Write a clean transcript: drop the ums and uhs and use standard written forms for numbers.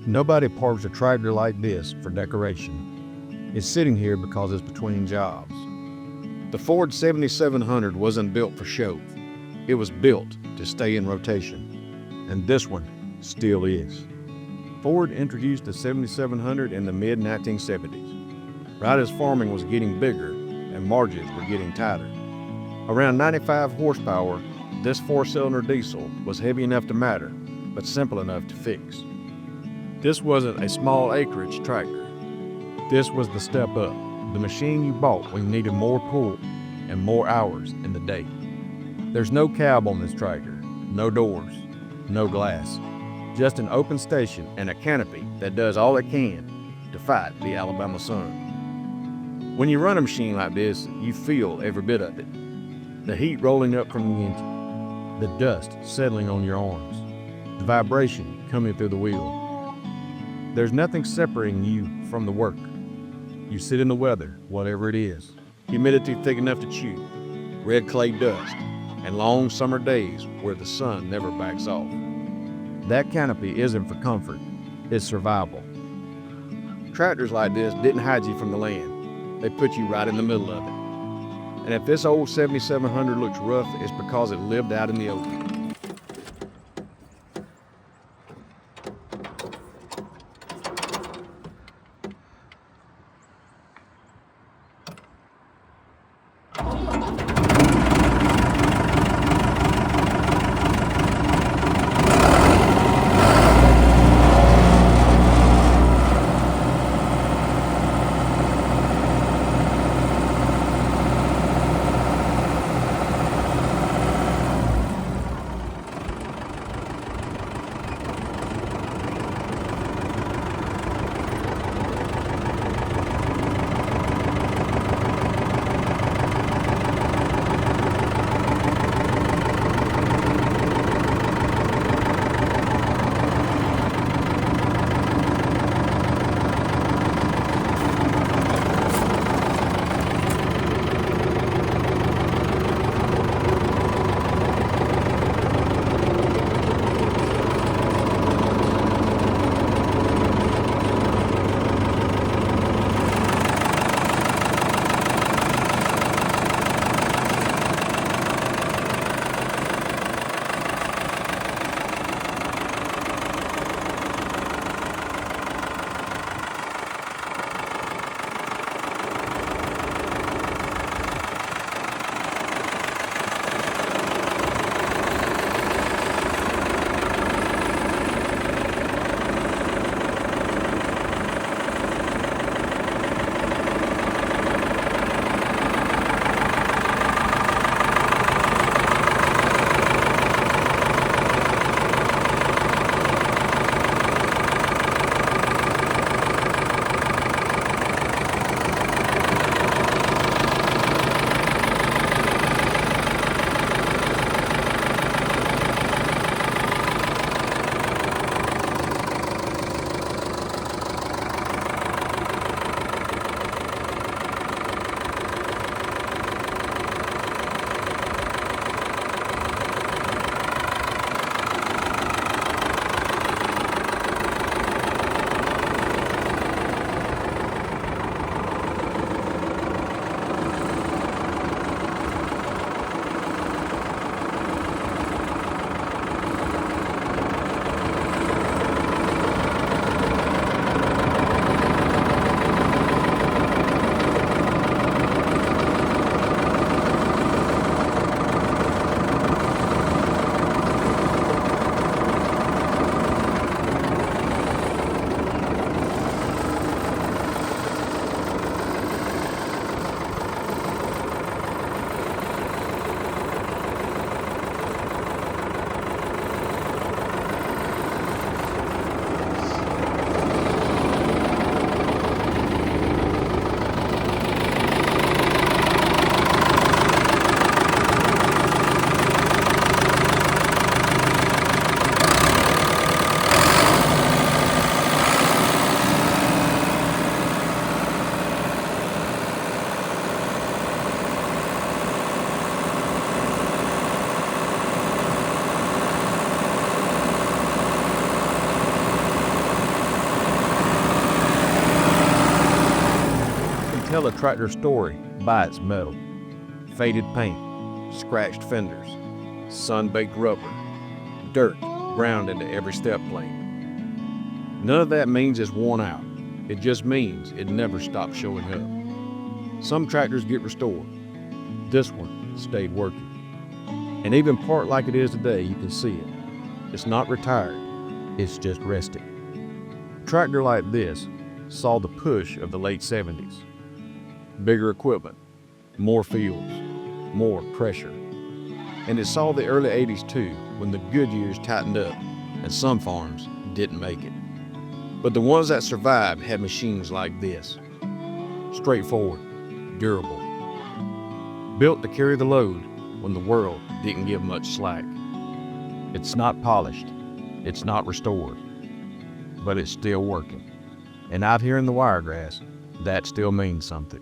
Nobody parks a tractor like this for decoration. It's sitting here because it's between jobs. The Ford 7700 wasn't built for show. It was built to stay in rotation. And this one still is. Ford introduced the 7700 in the mid-1970s, right as farming was getting bigger and margins were getting tighter. Around 95 horsepower, this four-cylinder diesel was heavy enough to matter, but simple enough to fix. This wasn't a small acreage tractor. This was the step up, the machine you bought when you needed more pull and more hours in the day. There's no cab on this tractor, no doors, no glass, just an open station and a canopy that does all it can to fight the Alabama sun. When you run a machine like this, you feel every bit of it. The heat rolling up from the engine, the dust settling on your arms, the vibration coming through the wheel. There's nothing separating you from the work. You sit in the weather, whatever it is, humidity thick enough to chew, red clay dust, and long summer days where the sun never backs off. That canopy isn't for comfort, it's survival. Tractors like this didn't hide you from the land. They put you right in the middle of it. And if this old 7700 looks rough, it's because it lived out in the open. tell a tractor story by its metal. Faded paint, scratched fenders, sun-baked rubber, dirt ground into every step plate. None of that means it's worn out. It just means it never stopped showing up. Some tractors get restored. This one stayed working. And even parked like it is today, you can see it. It's not retired, it's just resting. A tractor like this saw the push of the late 70s. Bigger equipment, more fields, more pressure. And it saw the early 80s too, when the good years tightened up and some farms didn't make it. But the ones that survived had machines like this. Straightforward, durable. Built to carry the load when the world didn't give much slack. It's not polished, it's not restored, but it's still working. And out here in the Wiregrass, that still means something.